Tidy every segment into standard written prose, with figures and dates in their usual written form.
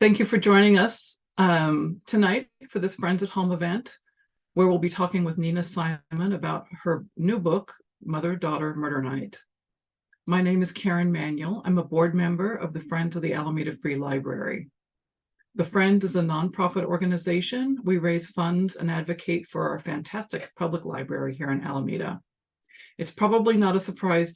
Thank you for joining us tonight for this Friends at Home event, where we'll be talking with Nina Simon about her new book, Mother, Daughter, Murder Night. My name is Karen Manuel. I'm a board member of the Friends of the Alameda Free Library. The Friends is a nonprofit organization. We raise funds and advocate for our fantastic public library here in Alameda. It's probably not a surprise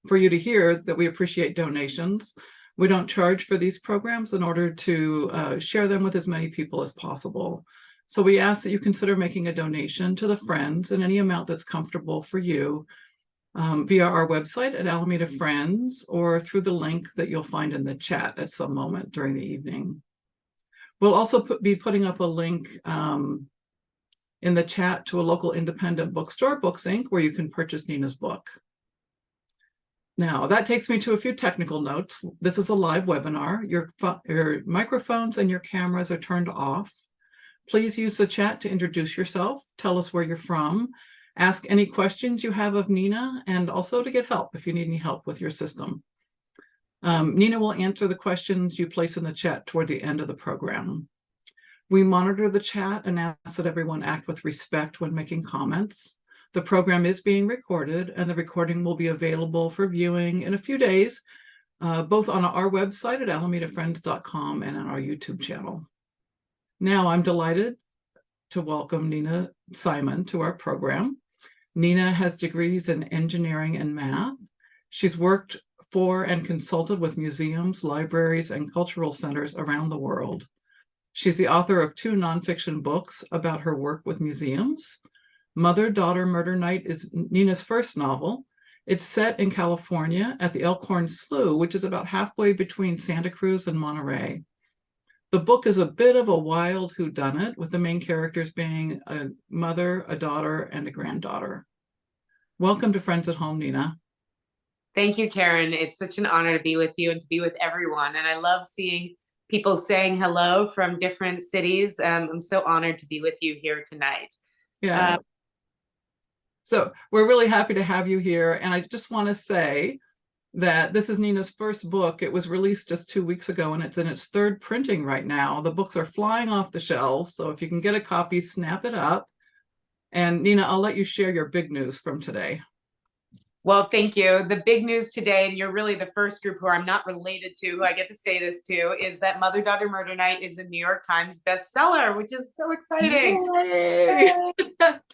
for you to hear that we appreciate donations. We don't charge for these programs in order to share them with as many people as possible. So we ask that you consider making a donation to the Friends in any amount that's comfortable for you via our website at Alameda Friends or through the link that you'll find in the chat at some moment during the evening. We'll also be putting up a link in the chat to a local independent bookstore, Books Inc., where you can purchase Nina's book. Now, that takes me to a few technical notes. This is a live webinar. Your microphones and your cameras are turned off. Please use the chat to introduce yourself, tell us where you're from, ask any questions you have of Nina, and also to get help if you need any help with your system. Nina will answer the questions you place in the chat toward the end of the program. We monitor the chat and ask that everyone act with respect when making comments. The program is being recorded, and the recording will be available for viewing in a few days, both on our website at alamedafriends.com and on our YouTube channel. Now, I'm delighted to welcome Nina Simon to our program. Nina has degrees in engineering and math. She's worked for and consulted with museums, libraries, and cultural centers around the world. She's the author of 2 nonfiction books about her work with museums. Mother, Daughter, Murder Night is Nina's first novel. It's set in California at the Elkhorn Slough, which is about halfway between Santa Cruz and Monterey. The book is a bit of a wild whodunit, with the main characters being a mother, a daughter, and a granddaughter. Welcome to Friends at Home, Nina. Thank you, Karen. It's such an honor to be with you and to be with everyone. And I love seeing people saying hello from different cities. I'm so honored to be with you here tonight. Yeah. So we're really happy to have you here. And I just want to say that this is Nina's first book. It was released just 2 weeks ago, and it's in its 3rd printing right now. The books are flying off the shelves. So if you can get a copy, snap it up. And Nina, I'll let you share your big news from today. Well, thank you. The big news today, and you're really the first group who I'm not related to, who I get to say this to, is that Mother, Daughter, Murder Night is a New York Times bestseller, which is so exciting. Yay!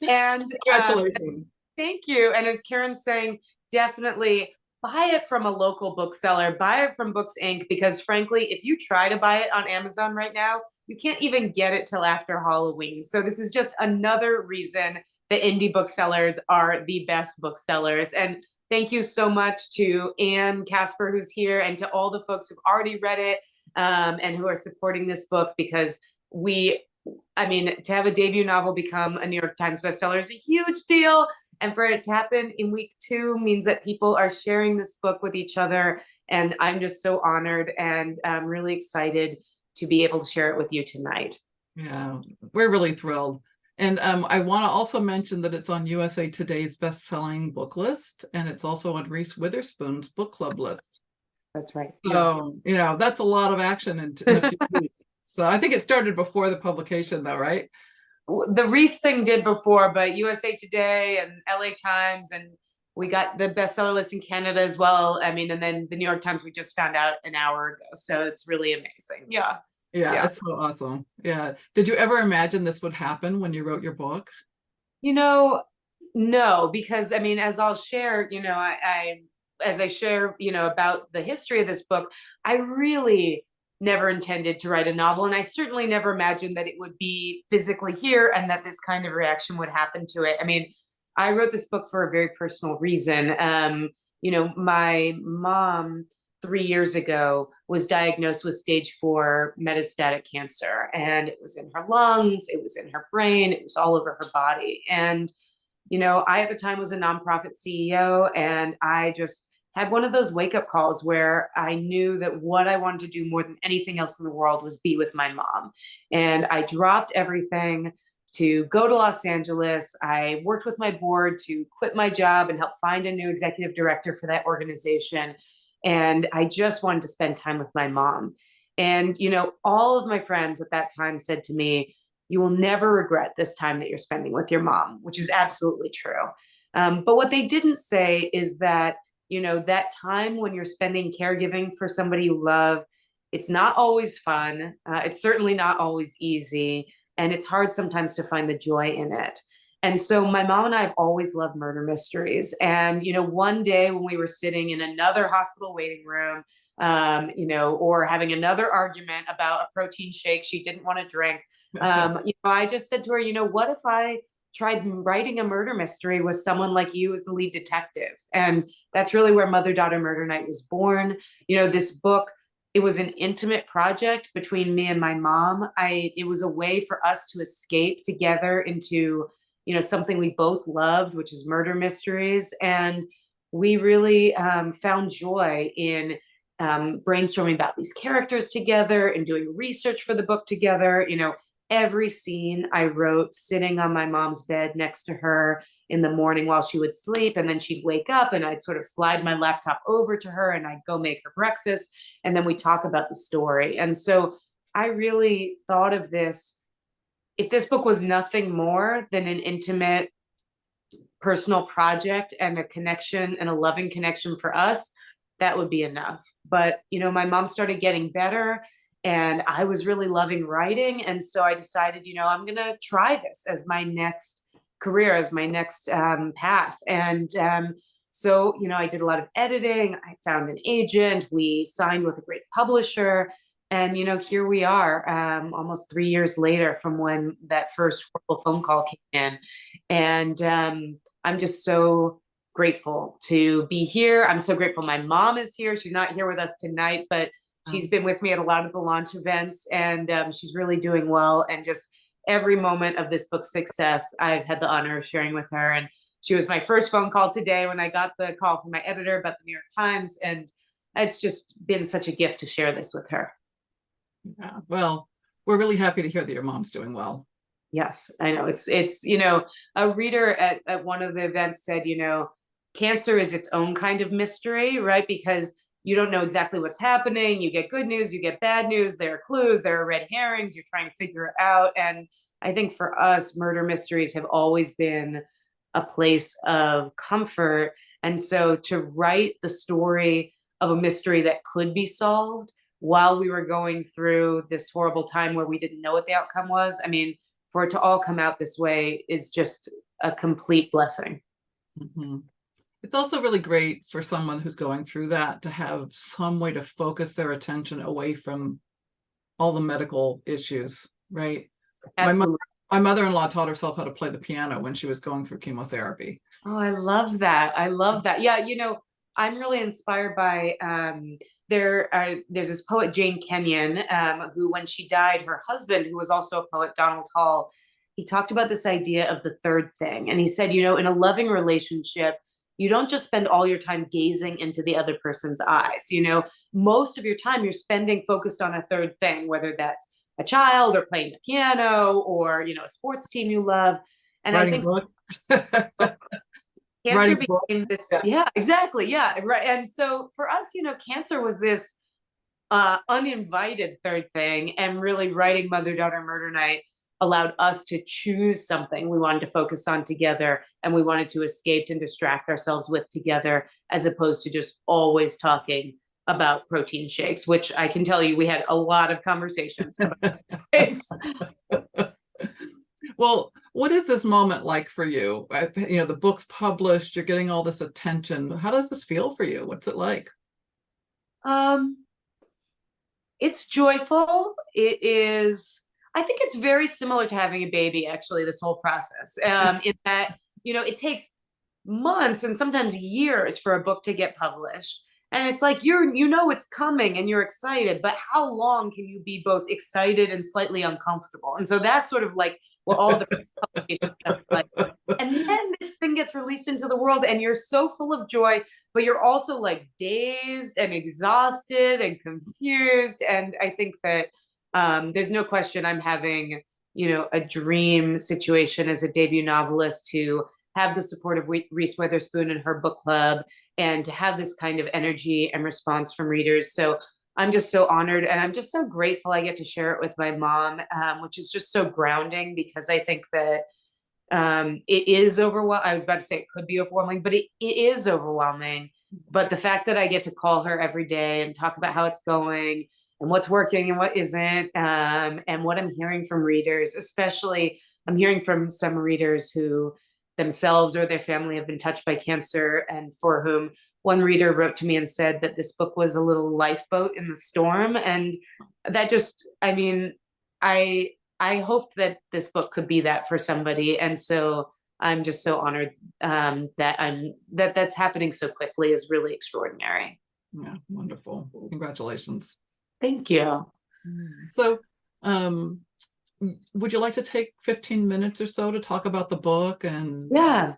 And congratulations. Thank you. And as Karen's saying, definitely buy it from a local bookseller, buy it from Books Inc., because frankly, if you try to buy it on Amazon right now, you can't even get it till after Halloween. So this is just another reason the indie booksellers are the best booksellers. And thank you so much to Anne Casper, who's here, and to all the folks who've already read it and who are supporting this book, because to have a debut novel become a New York Times bestseller is a huge deal. And for it to happen in week 2 means that people are sharing this book with each other. And I'm just so honored and really excited to be able to share it with you tonight. Yeah, we're really thrilled. And I want to also mention that it's on USA Today's best-selling book list, and it's also on Reese Witherspoon's book club list. That's right. So, that's a lot of action in a few weeks. So I think it started before the publication, though, right? The Reese thing did before, but USA Today and LA Times, and we got the bestseller list in Canada as well. And then the New York Times, we just found out an hour ago. So it's really amazing. Yeah, it's so awesome. Yeah. Did you ever imagine this would happen when you wrote your book? No, because as I'll share, as I share, about the history of this book, I really never intended to write a novel. And I certainly never imagined that it would be physically here and that this kind of reaction would happen to it. I wrote this book for a very personal reason. My mom 3 years ago was diagnosed with stage 4 metastatic cancer, and it was in her lungs, it was in her brain, it was all over her body. And, I at the time was a nonprofit CEO, and I just had one of those wake-up calls where I knew that what I wanted to do more than anything else in the world was be with my mom. And I dropped everything to go to Los Angeles. I worked with my board to quit my job and help find a new executive director for that organization. And I just wanted to spend time with my mom. And, all of my friends at that time said to me, you will never regret this time that you're spending with your mom, which is absolutely true. But what they didn't say is that, that time when you're spending caregiving for somebody you love, it's not always fun. It's certainly not always easy. And it's hard sometimes to find the joy in it. And so my mom and I have always loved murder mysteries. And, one day when we were sitting in another hospital waiting room, or having another argument about a protein shake she didn't want to drink, I just said to her, what if I tried writing a murder mystery with someone like you as the lead detective? And that's really where Mother Daughter Murder Night was born. This book, it was an intimate project between me and my mom. It was a way for us to escape together into, something we both loved, which is murder mysteries. And we really found joy in brainstorming about these characters together and doing research for the book together. Every scene I wrote sitting on my mom's bed next to her in the morning while she would sleep. And then she'd wake up and I'd sort of slide my laptop over to her and I'd go make her breakfast. And then we talk about the story. And so I really thought of this, if this book was nothing more than an intimate personal project and a connection and a loving connection for us, that would be enough. But, my mom started getting better and I was really loving writing. And so I decided, I'm going to try this as my next career, as my next path. And so, I did a lot of editing. I found an agent. We signed with a great publisher. And, here we are almost 3 years later from when that first horrible phone call came in. And I'm just so grateful to be here. I'm so grateful my mom is here. She's not here with us tonight, but she's been with me at a lot of the launch events, and she's really doing well. And just every moment of this book's success, I've had the honor of sharing with her. And she was my first phone call today when I got the call from my editor about the New York Times. And it's just been such a gift to share this with her. Yeah, well, we're really happy to hear that your mom's doing well. Yes, I know. It's a reader at one of the events said, cancer is its own kind of mystery, right? Because you don't know exactly what's happening. You get good news, you get bad news. There are clues, there are red herrings. You're trying to figure it out. And I think for us, murder mysteries have always been a place of comfort. And so to write the story of a mystery that could be solved while we were going through this horrible time where we didn't know what the outcome was, I mean, for it to all come out this way is just a complete blessing. Mm-hmm. It's also really great for someone who's going through that to have some way to focus their attention away from all the medical issues, right? Absolutely. My mother-in-law taught herself how to play the piano when she was going through chemotherapy. Oh, I love that. I love that. Yeah, I'm really inspired by there's this poet, Jane Kenyon, who, when she died, her husband, who was also a poet, Donald Hall, he talked about this idea of the third thing. And he said, in a loving relationship, you don't just spend all your time gazing into the other person's eyes. Most of your time you're spending focused on a third thing, whether that's a child or playing the piano or, a sports team you love. And Writing I think a book. cancer became this, yeah, exactly. Yeah. Right. And so for us, cancer was this uninvited third thing, and really writing Mother Daughter Murder Night allowed us to choose something we wanted to focus on together and we wanted to escape and distract ourselves with together, as opposed to just always talking about protein shakes, which I can tell you we had a lot of conversations about shakes. Well, what is this moment like for you? The book's published, you're getting all this attention. How does this feel for you? What's it like? It's joyful. It is, I think it's very similar to having a baby, actually, this whole process, in that, it takes months and sometimes years for a book to get published. And it's like, it's coming and you're excited, but how long can you be both excited and slightly uncomfortable? And so that's sort of like what all the publications like. And then this thing gets released into the world and you're so full of joy, but you're also like dazed and exhausted and confused. And I think that there's no question I'm having, a dream situation as a debut novelist to have the support of Reese Witherspoon and her book club, and to have this kind of energy and response from readers. So I'm just so honored, and I'm just so grateful I get to share it with my mom, which is just so grounding, because I think that it is overwhelming. I was about to say it could be overwhelming, but it is overwhelming. But the fact that I get to call her every day and talk about how it's going and what's working and what isn't, and what I'm hearing from readers, especially I'm hearing from some readers who themselves or their family have been touched by cancer, and for whom one reader wrote to me and said that this book was a little lifeboat in the storm. And that just, I mean, I hope that this book could be that for somebody. And so I'm just so honored that's happening so quickly is really extraordinary. Yeah, wonderful. Congratulations. Thank you. So, would you like to take 15 minutes or so to talk about the book and Yeah,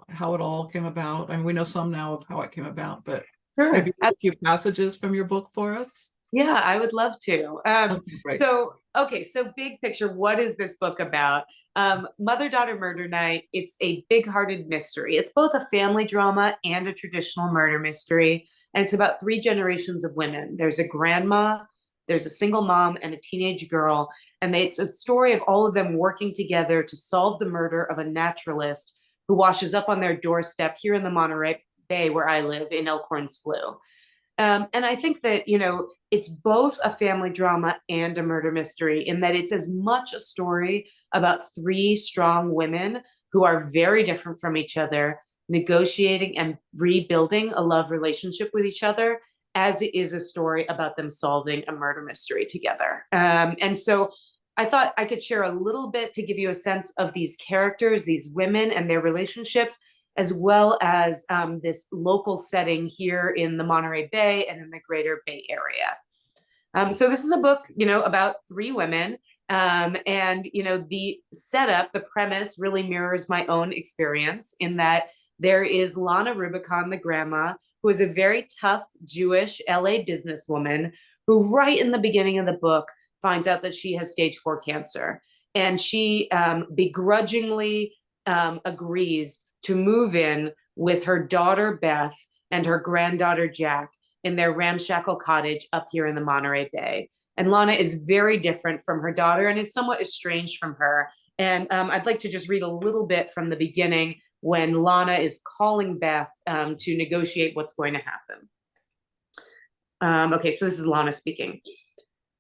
how it all came about? I mean, we know some now of how it came about, but sure. maybe a few passages from your book for us? Yeah, I would love to. Okay, great. So big picture, what is this book about? Mother-Daughter Murder Night. It's a big-hearted mystery. It's both a family drama and a traditional murder mystery. And it's about three generations of women. There's a grandma, there's a single mom, and a teenage girl. And it's a story of all of them working together to solve the murder of a naturalist who washes up on their doorstep here in the Monterey Bay, where I live, in Elkhorn Slough. And I think that, it's both a family drama and a murder mystery, in that it's as much a story about three strong women who are very different from each other, negotiating and rebuilding a love relationship with each other, as it is a story about them solving a murder mystery together. And so I thought I could share a little bit to give you a sense of these characters, these women and their relationships, as well as this local setting here in the Monterey Bay and in the greater Bay Area. So this is a book, about three women. And, the setup, the premise really mirrors my own experience, in that there is Lana Rubicon, the grandma, who is a very tough Jewish LA businesswoman who right in the beginning of the book finds out that she has stage 4 cancer. And she begrudgingly agrees to move in with her daughter, Beth, and her granddaughter, Jack, in their ramshackle cottage up here in the Monterey Bay. And Lana is very different from her daughter and is somewhat estranged from her. And I'd like to just read a little bit from the beginning, when Lana is calling Beth to negotiate what's going to happen. Okay, so this is Lana speaking.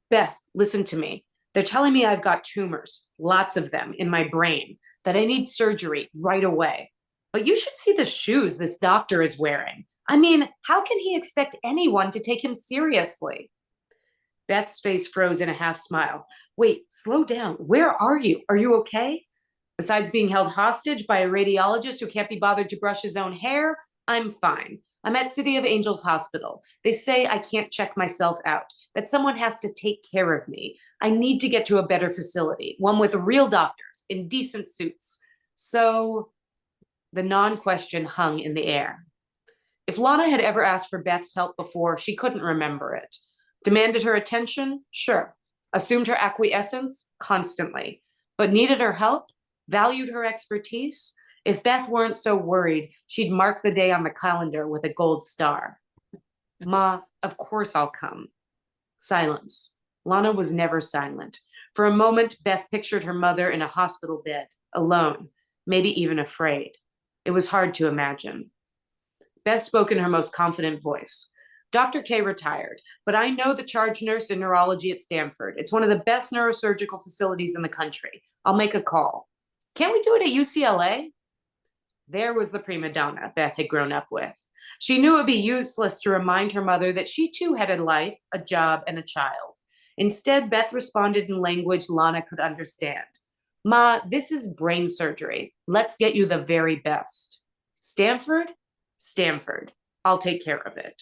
Beth, listen to me. They're telling me I've got tumors, lots of them, in my brain, that I need surgery right away. But you should see the shoes this doctor is wearing. I mean, how can he expect anyone to take him seriously? Beth's face froze in a half smile. Wait, slow down. Where are you? Are you okay? Besides being held hostage by a radiologist who can't be bothered to brush his own hair, I'm fine. I'm at City of Angels Hospital. They say I can't check myself out, that someone has to take care of me. I need to get to a better facility, one with real doctors in decent suits. So the non-question hung in the air. If Lana had ever asked for Beth's help before, she couldn't remember it. Demanded her attention? Sure. Assumed her acquiescence? Constantly. But needed her help? Valued her expertise? If Beth weren't so worried, she'd mark the day on the calendar with a gold star. Ma, of course I'll come. Silence. Lana was never silent. For a moment, Beth pictured her mother in a hospital bed, alone, maybe even afraid. It was hard to imagine. Beth spoke in her most confident voice. Dr. K retired, but I know the charge nurse in neurology at Stanford. It's one of the best neurosurgical facilities in the country. I'll make a call. Can't we do it at UCLA? There was the prima donna Beth had grown up with. She knew it would be useless to remind her mother that she too had a life, a job, and a child. Instead, Beth responded in language Lana could understand. Ma, this is brain surgery. Let's get you the very best. Stanford? Stanford. I'll take care of it.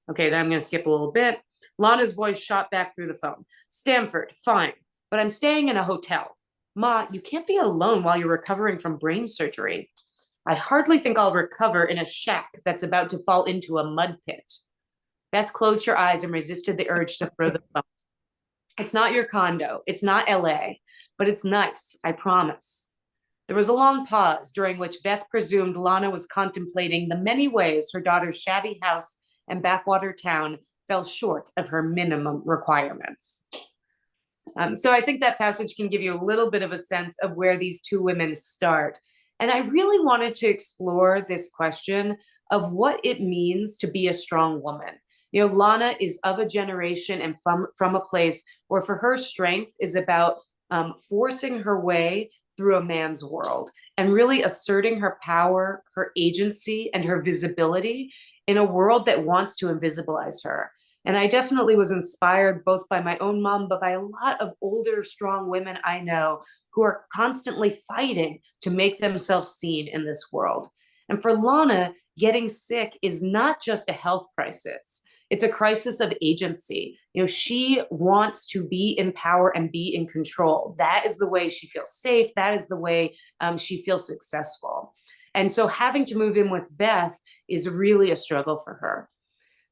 Okay, then I'm going to skip a little bit. Lana's voice shot back through the phone. Stanford, fine, but I'm staying in a hotel. Ma, you can't be alone while you're recovering from brain surgery. I hardly think I'll recover in a shack that's about to fall into a mud pit. Beth closed her eyes and resisted the urge to throw the phone. It's not your condo. It's not LA, but it's nice, I promise. There was a long pause, during which Beth presumed Lana was contemplating the many ways her daughter's shabby house and backwater town fell short of her minimum requirements. So I think that passage can give you a little bit of a sense of where these two women start. And I really wanted to explore this question of what it means to be a strong woman. You know, Lana is of a generation and from a place where for her strength is about forcing her way through a man's world and really asserting her power, her agency, and her visibility in a world that wants to invisibilize her. And I definitely was inspired both by my own mom, but by a lot of older, strong women I know who are constantly fighting to make themselves seen in this world. And for Lana, getting sick is not just a health crisis. It's a crisis of agency. You know, she wants to be in power and be in control. That is the way she feels safe. That is the way she feels successful. And so having to move in with Beth is really a struggle for her.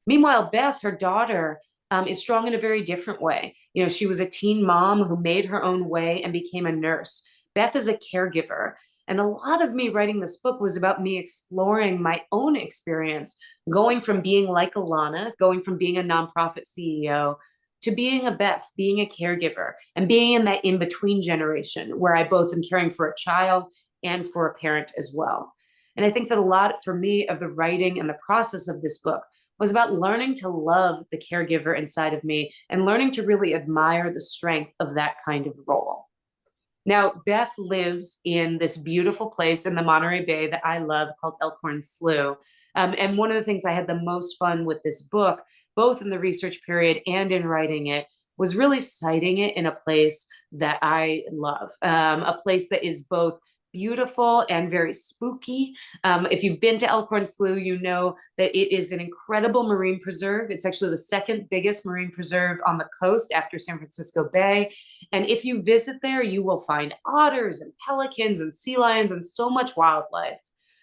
Meanwhile, Beth, her daughter, is strong in a very different way. You know, she was a teen mom who made her own way and became a nurse. Beth is a caregiver. And a lot of me writing this book was about me exploring my own experience, going from being like Alana, going from being a nonprofit CEO, to being a Beth, being a caregiver, and being in that in-between generation where I both am caring for a child and for a parent as well. And I think that a lot for me of the writing and the process of this book was about learning to love the caregiver inside of me and learning to really admire the strength of that kind of role. Now, Beth lives in this beautiful place in the Monterey Bay that I love called Elkhorn Slough. And one of the things I had the most fun with this book, both in the research period and in writing it, was really citing it in a place that I love, a place that is both beautiful and very spooky. If you've been to Elkhorn Slough, you know that it is an incredible marine preserve. It's actually the second biggest marine preserve on the coast after San Francisco Bay. And if you visit there, you will find otters and pelicans and sea lions and so much wildlife.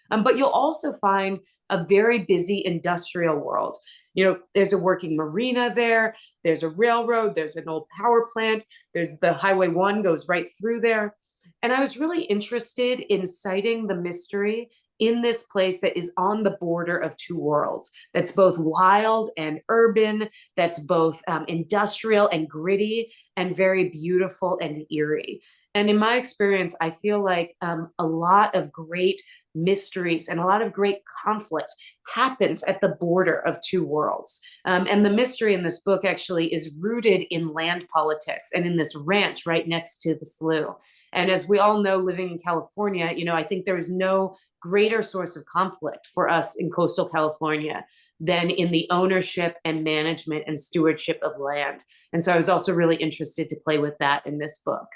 But you'll also find a very busy industrial world. You know, there's a working marina there, there's a railroad, there's an old power plant, there's the Highway 1 goes right through there. And I was really interested in citing the mystery in this place that is on the border of two worlds, that's both wild and urban, that's both industrial and gritty, and very beautiful and eerie. And in my experience, I feel like a lot of great mysteries and a lot of great conflict happens at the border of two worlds. And the mystery in this book actually is rooted in land politics and in this ranch right next to the slough. And as we all know, living in California, you know, I think there is no greater source of conflict for us in coastal California than in the ownership and management and stewardship of land. And so I was also really interested to play with that in this book.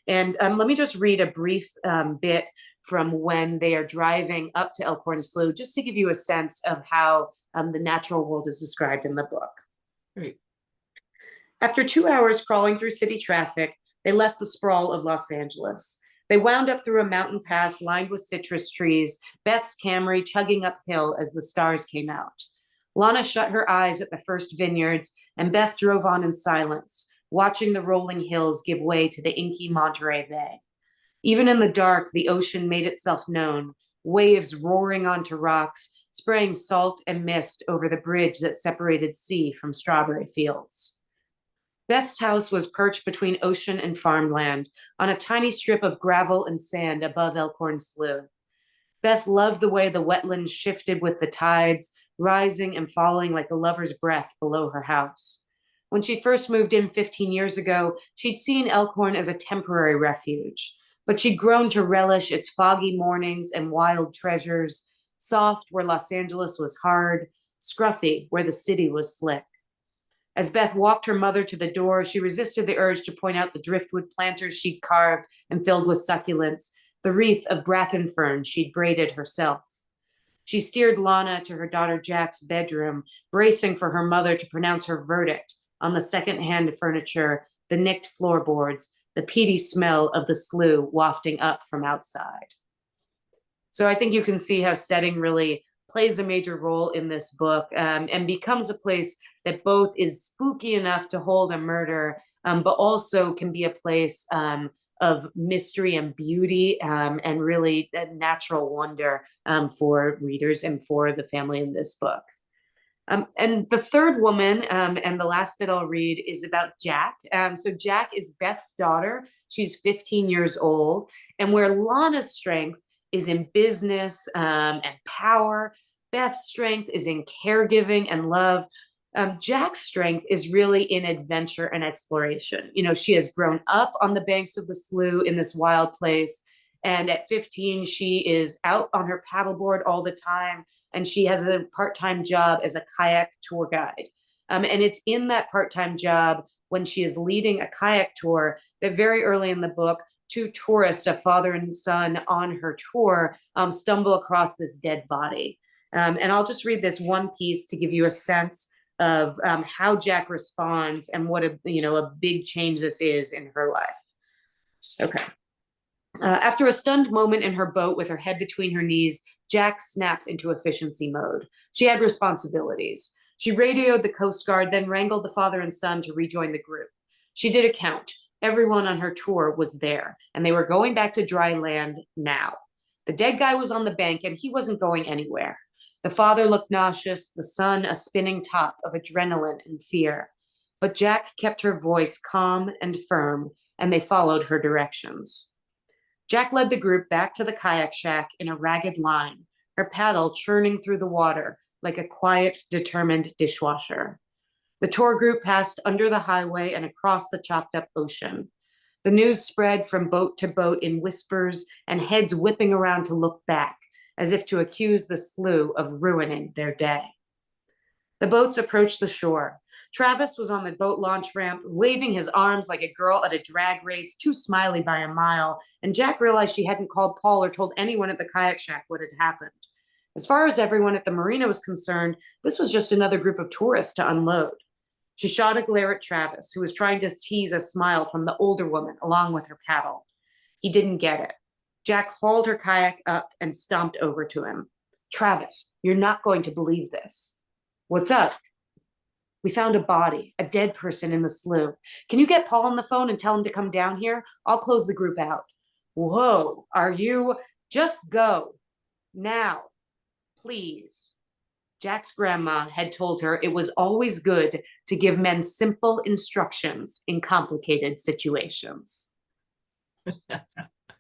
And let me just read a brief bit from when they are driving up to Elkhorn Slough, just to give you a sense of how the natural world is described in the book. Great. After 2 hours crawling through city traffic, they left the sprawl of Los Angeles. They wound up through a mountain pass lined with citrus trees, Beth's Camry chugging uphill as the stars came out. Lana shut her eyes at the first vineyards, and Beth drove on in silence, watching the rolling hills give way to the inky Monterey Bay. Even in the dark, the ocean made itself known, waves roaring onto rocks, spraying salt and mist over the bridge that separated sea from strawberry fields. Beth's house was perched between ocean and farmland, on a tiny strip of gravel and sand above Elkhorn Slough. Beth loved the way the wetlands shifted with the tides, rising and falling like a lover's breath below her house. When she first moved in 15 years ago, she'd seen Elkhorn as a temporary refuge, but she'd grown to relish its foggy mornings and wild treasures, soft where Los Angeles was hard, scruffy where the city was slick. As Beth walked her mother to the door, she resisted the urge to point out the driftwood planters she'd carved and filled with succulents, the wreath of bracken fern she'd braided herself. She steered Lana to her daughter Jack's bedroom, bracing for her mother to pronounce her verdict on the second-hand furniture, the nicked floorboards, the peaty smell of the slough wafting up from outside. So I think you can see how setting really plays a major role in this book, and becomes a place that both is spooky enough to hold a murder, but also can be a place of mystery and beauty, and really a natural wonder for readers and for the family in this book. And the third woman, and the last bit I'll read, is about Jack. So Jack is Beth's daughter. She's 15 years old. And where Lana's strength is in business and power, Beth's strength is in caregiving and love. Jack's strength is really in adventure and exploration. You know, she has grown up on the banks of the slough in this wild place. And at 15, she is out on her paddleboard all the time. And she has a part-time job as a kayak tour guide. And it's in that part-time job when she is leading a kayak tour that very early in the book, two tourists, a father and son on her tour, stumble across this dead body. And I'll just read this one piece to give you a sense of how Jack responds and what a big change this is in her life. Okay. After a stunned moment in her boat with her head between her knees, Jack snapped into efficiency mode. She had responsibilities. She radioed the Coast Guard, then wrangled the father and son to rejoin the group. She did a count. Everyone on her tour was there, and they were going back to dry land now. The dead guy was on the bank, and he wasn't going anywhere. The father looked nauseous, the son a spinning top of adrenaline and fear. But Jack kept her voice calm and firm, and they followed her directions. Jack led the group back to the kayak shack in a ragged line, her paddle churning through the water like a quiet, determined dishwasher. The tour group passed under the highway and across the chopped-up ocean. The news spread from boat to boat in whispers and heads whipping around to look back, as if to accuse the slough of ruining their day. The boats approached the shore. Travis was on the boat launch ramp, waving his arms like a girl at a drag race, too smiley by a mile, and Jack realized she hadn't called Paul or told anyone at the kayak shack what had happened. As far as everyone at the marina was concerned, this was just another group of tourists to unload. She shot a glare at Travis, who was trying to tease a smile from the older woman along with her paddle. He didn't get it. Jack hauled her kayak up and stomped over to him. Travis, you're not going to believe this. What's up? We found a body, a dead person in the slough. Can you get Paul on the phone and tell him to come down here? I'll close the group out. Whoa, are you? Just go. Now, please. Jack's grandma had told her it was always good to give men simple instructions in complicated situations.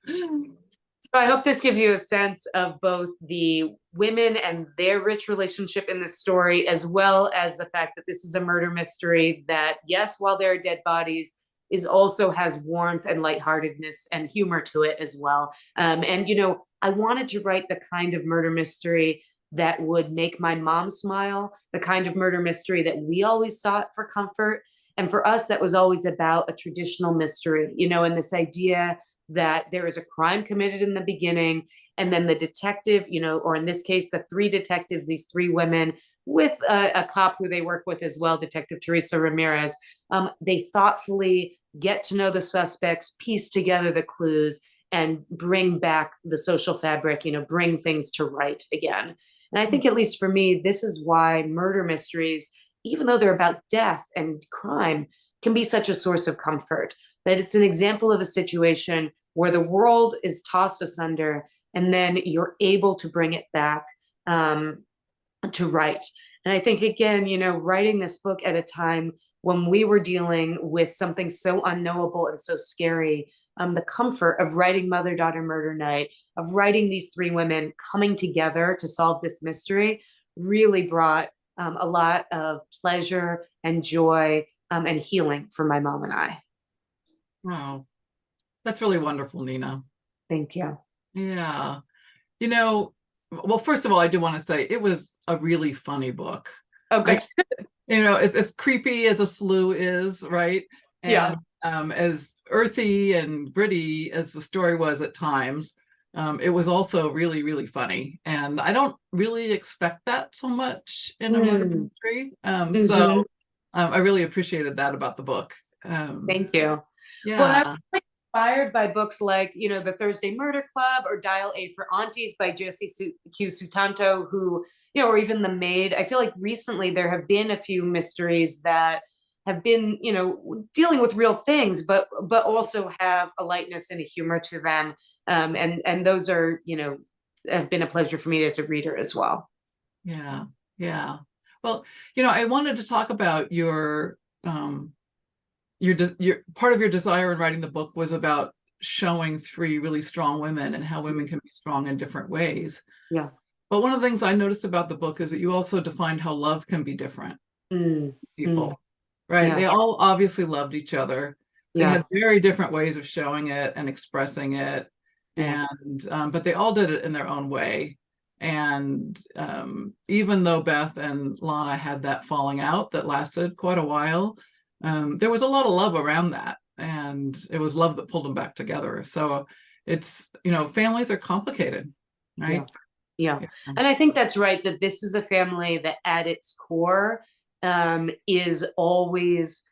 So I hope this gives you a sense of both the women and their rich relationship in this story, as well as the fact that this is a murder mystery that, yes, while there are dead bodies, also has warmth and lightheartedness and humor to it as well. And, I wanted to write the kind of murder mystery that would make my mom smile, the kind of murder mystery that we always sought for comfort. And for us, that was always about a traditional mystery, and this idea that there is a crime committed in the beginning, and then the detective, or in this case, the three detectives, these three women with a cop who they work with as well, Detective Teresa Ramirez, they thoughtfully get to know the suspects, piece together the clues, and bring back the social fabric, bring things to right again. And I think, at least for me, this is why murder mysteries, even though they're about death and crime, can be such a source of comfort. That it's an example of a situation where the world is tossed asunder and then you're able to bring it back to right. And I think, again, writing this book at a time when we were dealing with something so unknowable and so scary, the comfort of writing Mother-Daughter Murder Night, of writing these three women coming together to solve this mystery, really brought a lot of pleasure and joy and healing for my mom and I. Wow. That's really wonderful, Nina. Thank you. Yeah. Well, first of all, I do want to say it was a really funny book. Okay. As creepy as a slough is, right? And, yeah. As earthy and gritty as the story was at times, it was also really, really funny. And I don't really expect that so much in a murder mystery. So I really appreciated that about the book. Thank you. Yeah. Well, I'm really inspired by books like, The Thursday Murder Club or Dial A for Aunties by Josie Q. Sutanto, who, or even The Maid. I feel like recently there have been a few mysteries that have been, dealing with real things, but also have a lightness and a humor to them. And those are, have been a pleasure for me as a reader as well. Yeah. Yeah. Well, I wanted to talk about your part of your desire in writing the book was about showing three really strong women and how women can be strong in different ways. Yeah. But one of the things I noticed about the book is that you also defined how love can be different. People, right? Yeah. They all obviously loved each other. They Yeah. had very different ways of showing it and expressing it. Yeah. And but they all did it in their own way. And even though Beth and Lana had that falling out that lasted quite a while, there was a lot of love around that. And it was love that pulled them back together. So it's, families are complicated, right? Yeah. And I think that's right, that this is a family that at its core is always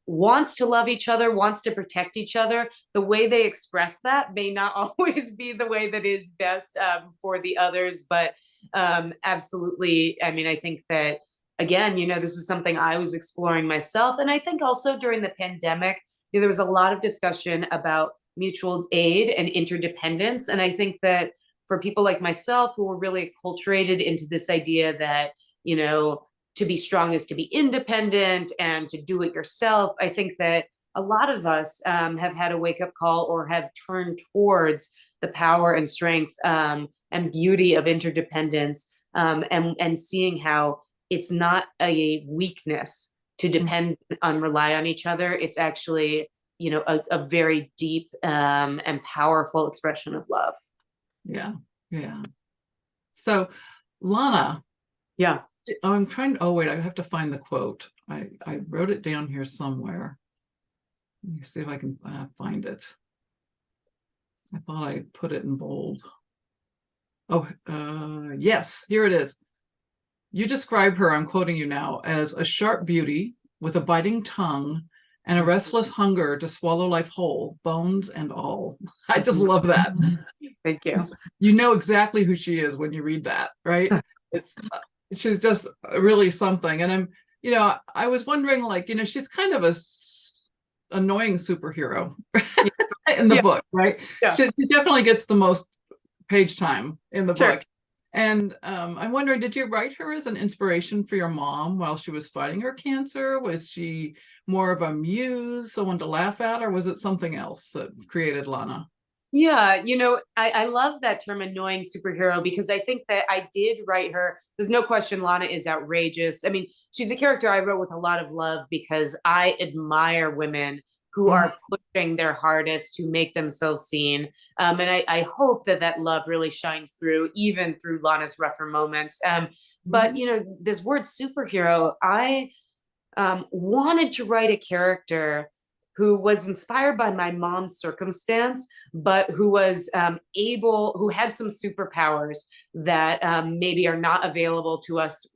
wants to love each other, wants to protect each other. The way they express that may not always be the way that is best for the others, but absolutely. I mean, I think that, again, this is something I was exploring myself. And I think also during the pandemic, there was a lot of discussion about mutual aid and interdependence. And I think that for people like myself who were really acculturated into this idea that, to be strong is to be independent and to do it yourself, I think that a lot of us have had a wake-up call or have turned towards the power and strength and beauty of interdependence, and seeing how it's not a weakness to depend on, rely on each other. It's actually, a very deep and powerful expression of love. Yeah. Yeah. So Lana. Yeah. I'm trying. Oh, wait, I have to find the quote. I wrote it down here somewhere. Let me see if I can find it. I thought I put it in bold. Oh, yes, here it is. You describe her, I'm quoting you now, as a sharp beauty with a biting tongue and a restless hunger to swallow life whole, bones and all. I just love that. Thank you. You know exactly who she is when you read that, right? She's just really something. And I was wondering, she's kind of a annoying superhero in the book, right? Yeah. She definitely gets the most page time in the book. And I'm wondering, did you write her as an inspiration for your mom while she was fighting her cancer? Was she more of a muse, someone to laugh at, or was it something else that created Lana? Yeah, I love that term, annoying superhero, because I think that I did write her. There's no question Lana is outrageous. I mean, she's a character I wrote with a lot of love because I admire women who are pushing their hardest to make themselves seen. And I hope that love really shines through, even through Lana's rougher moments. But, this word superhero, I wanted to write a character who was inspired by my mom's circumstance, but who was who had some superpowers that maybe are not available to us,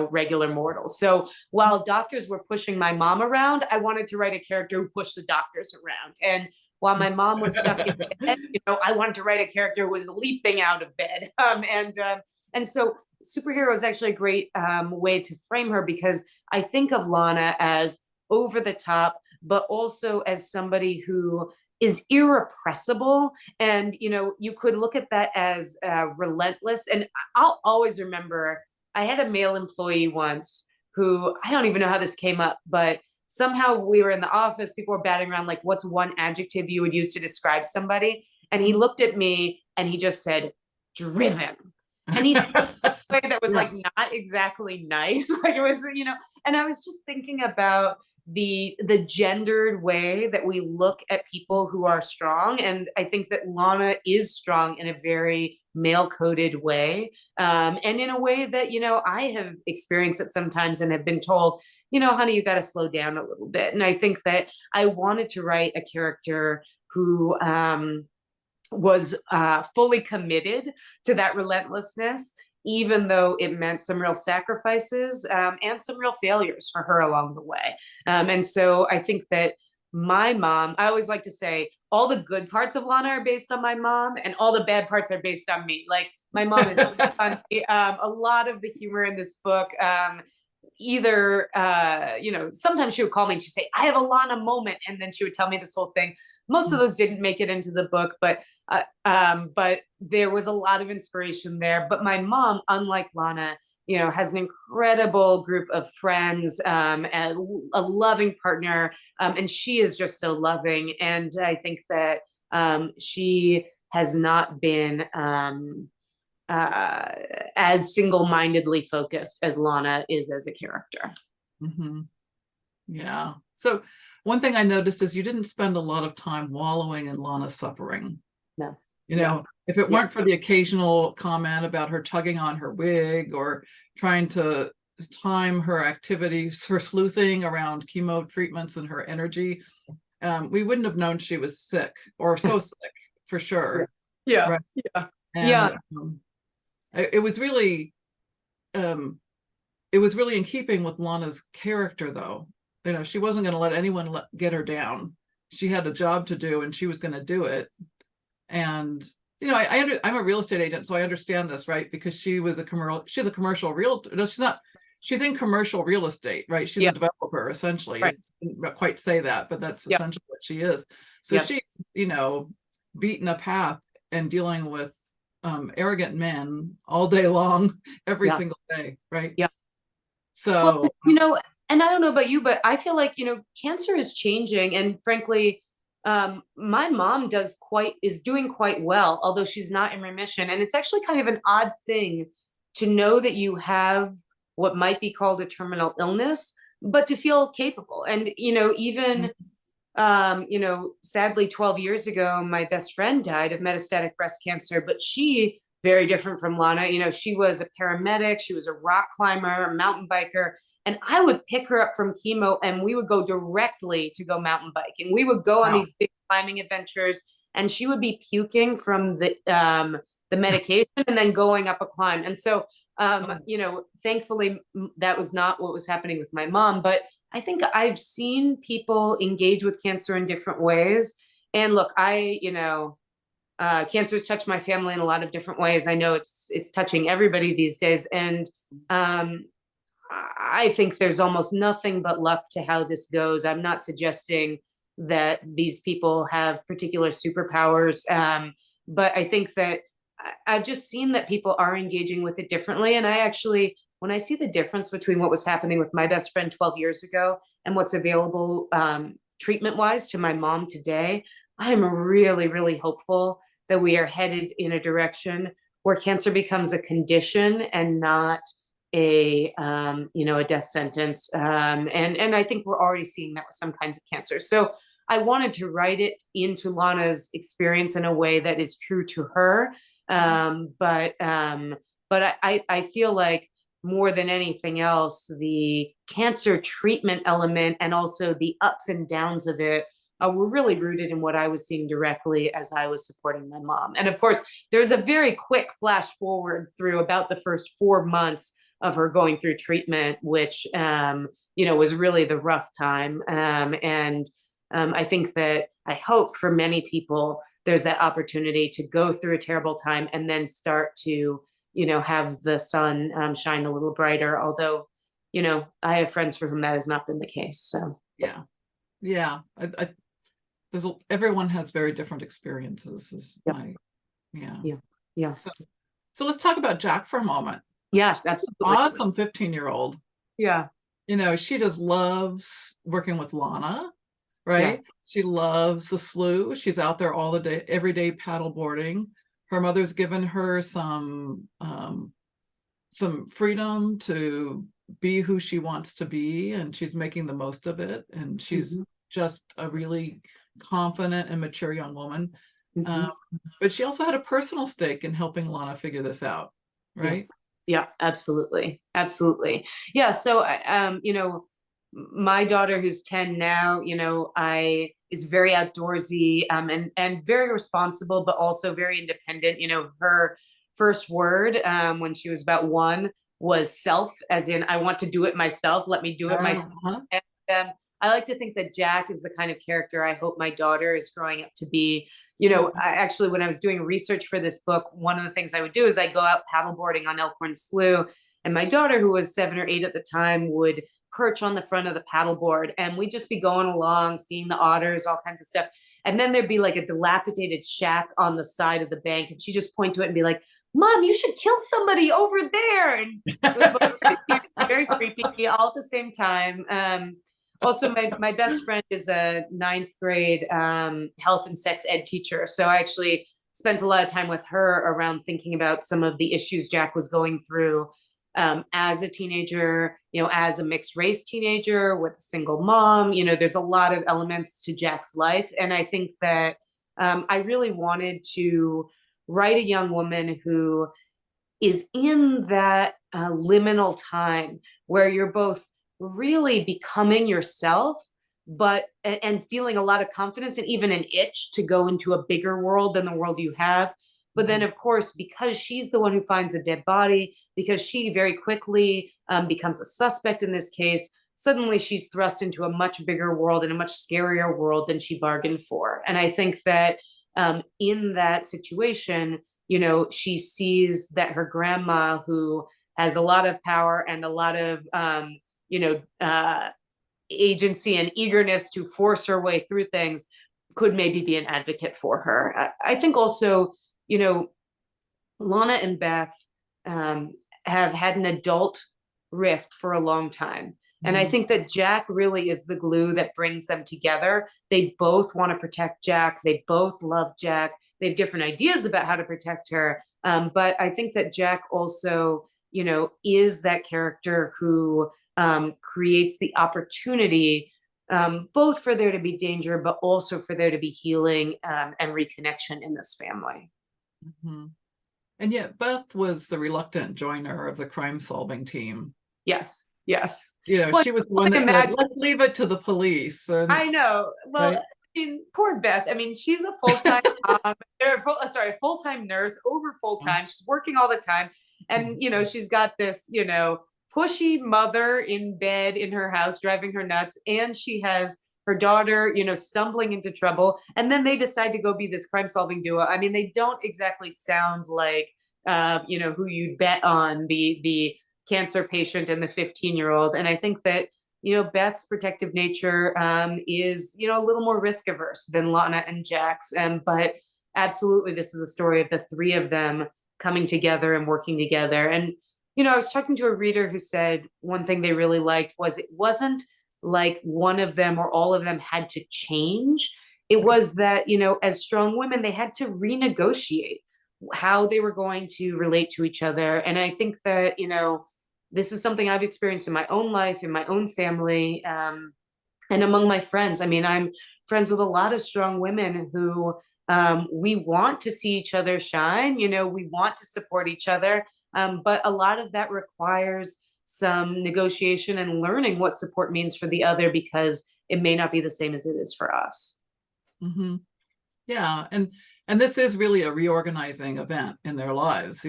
regular mortals. So while doctors were pushing my mom around, I wanted to write a character who pushed the doctors around. And while my mom was stuck in bed, I wanted to write a character who was leaping out of bed. And so superhero is actually a great way to frame her, because I think of Lana as over the top, but also as somebody who is irrepressible. And, you could look at that as relentless. And I'll always remember, I had a male employee once who, I don't even know how this came up, but somehow we were in the office, people were batting around, like, what's one adjective you would use to describe somebody? And he looked at me and he just said, driven. And he said it in a way that was like not exactly nice. Like it was, and I was just thinking about the gendered way that we look at people who are strong. And I think that Lana is strong in a very male-coded way. And in a way that, I have experienced it sometimes and have been told, honey, you got to slow down a little bit. And I think that I wanted to write a character who was fully committed to that relentlessness, even though it meant some real sacrifices and some real failures for her along the way. And so I think that my mom, I always like to say, all the good parts of Lana are based on my mom and all the bad parts are based on me. Like my mom is so funny. A lot of the humor in this book, either, sometimes she would call me and she'd say, I have a Lana moment. And then she would tell me this whole thing. Most of those didn't make it into the book, but there was a lot of inspiration there. But my mom, unlike Lana, has an incredible group of friends, and a loving partner, and she is just so loving. And I think that she has not been as single-mindedly focused as Lana is as a character. Mm-hmm. Yeah. So one thing I noticed is you didn't spend a lot of time wallowing in Lana's suffering. No. If it weren't for the occasional comment about her tugging on her wig or trying to time her activities, her sleuthing around chemo treatments and her energy, we wouldn't have known she was sick or so sick for sure. Yeah. Right? Yeah. And it was really in keeping with Lana's character, though. She wasn't going to let anyone get her down. She had a job to do and she was going to do it. And I'm a real estate agent, so I understand this, right? Because she's a commercial realtor. No, she's in commercial real estate, right? She's a developer, essentially. Right. I didn't quite say that, but that's essentially what she is. So she's, beaten a path and dealing with arrogant men all day long, every single day, right? Yeah. So, and I don't know about you, but I feel like, cancer is changing. And frankly, my mom is doing quite well, although she's not in remission. And it's actually kind of an odd thing to know that you have what might be called a terminal illness, but to feel capable. And, even, sadly, 12 years ago, my best friend died of metastatic breast cancer, but she, very different from Lana, she was a paramedic, she was a rock climber, a mountain biker. And I would pick her up from chemo and we would go directly to go mountain biking. We would go on these big climbing adventures and she would be puking from the medication and then going up a climb. And so, thankfully that was not what was happening with my mom, but I think I've seen people engage with cancer in different ways. And look, cancer has touched my family in a lot of different ways. I know it's touching everybody these days. And, I think there's almost nothing but luck to how this goes. I'm not suggesting that these people have particular superpowers, but I think that I've just seen that people are engaging with it differently. And when I see the difference between what was happening with my best friend 12 years ago and what's available treatment-wise to my mom today, I'm really, really hopeful that we are headed in a direction where cancer becomes a condition and not a death sentence. And I think we're already seeing that with some kinds of cancer. So I wanted to write it into Lana's experience in a way that is true to her. But I feel like more than anything else, the cancer treatment element and also the ups and downs of it were really rooted in what I was seeing directly as I was supporting my mom. And of course, there's a very quick flash forward through about the first 4 months of her going through treatment, which, was really the rough time. I think that I hope for many people, there's that opportunity to go through a terrible time and then start to, have the sun shine a little brighter. Although, I have friends for whom that has not been the case. So, yeah. Everyone has very different experiences. So let's talk about Jack for a moment. Yes, absolutely. Awesome 15-year-old. Yeah. She just loves working with Lana, right? Yeah. She loves the slough. She's out there all the day, every day paddle boarding. Her mother's given her some freedom to be who she wants to be, and she's making the most of it. And she's just a really confident and mature young woman. But she also had a personal stake in helping Lana figure this out, right? Yeah, absolutely. Absolutely. Yeah. So, my daughter who's 10 now, is very outdoorsy, and very responsible, but also very independent. Her first word, when she was about 1 was self, as in, I want to do it myself. Let me do it myself. And, I like to think that Jack is the kind of character I hope my daughter is growing up to be. When I was doing research for this book, one of the things I would do is I'd go out paddleboarding on Elkhorn Slough, and my daughter, who was 7 or 8 at the time, would perch on the front of the paddleboard, and we'd just be going along, seeing the otters, all kinds of stuff. And then there'd be like a dilapidated shack on the side of the bank, and she'd just point to it and be like, Mom, you should kill somebody over there. And it was both very cute, very creepy, all at the same time. Also, my best friend is a ninth grade health and sex ed teacher. So I actually spent a lot of time with her around thinking about some of the issues Jack was going through as a teenager, as a mixed race teenager with a single mom. There's a lot of elements to Jack's life. And I think that I really wanted to write a young woman who is in that liminal time where you're both really becoming yourself, but and feeling a lot of confidence and even an itch to go into a bigger world than the world you have. But then, of course, because she's the one who finds a dead body, because she very quickly becomes a suspect in this case, suddenly she's thrust into a much bigger world and a much scarier world than she bargained for. And I think that in that situation, she sees that her grandma, who has a lot of power and a lot of, agency and eagerness to force her way through things, could maybe be an advocate for her. I think also, Lana and Beth have had an adult rift for a long time. And I think that Jack really is the glue that brings them together. They both want to protect Jack. They both love Jack. They have different ideas about how to protect her. But I think that Jack also, is that character who creates the opportunity both for there to be danger, but also for there to be healing and reconnection in this family. Mm-hmm. And yet Beth was the reluctant joiner of the crime-solving team. Yes. Yes. Well, she was the one that said, let's leave it to the police. And, I know. Well, right? Poor Beth. She's a full-time full-time nurse, over full-time. She's working all the time. And, she's got this, pushy mother in bed in her house, driving her nuts. And she has her daughter, stumbling into trouble. And then they decide to go be this crime-solving duo. They don't exactly sound like, who you'd bet on, the cancer patient and the 15-year-old. And I think that, Beth's protective nature is, a little more risk averse than Lana and Jack's. But absolutely, this is a story of the three of them coming together and working together. And, I was talking to a reader who said one thing they really liked was it wasn't like one of them or all of them had to change. It was that, as strong women, they had to renegotiate how they were going to relate to each other. And I think that, this is something I've experienced in my own life, in my own family, and among my friends. I'm friends with a lot of strong women who we want to see each other shine. We want to support each other. But a lot of that requires some negotiation and learning what support means for the other, because it may not be the same as it is for us. Mm-hmm. Yeah. And this is really a reorganizing event in their lives.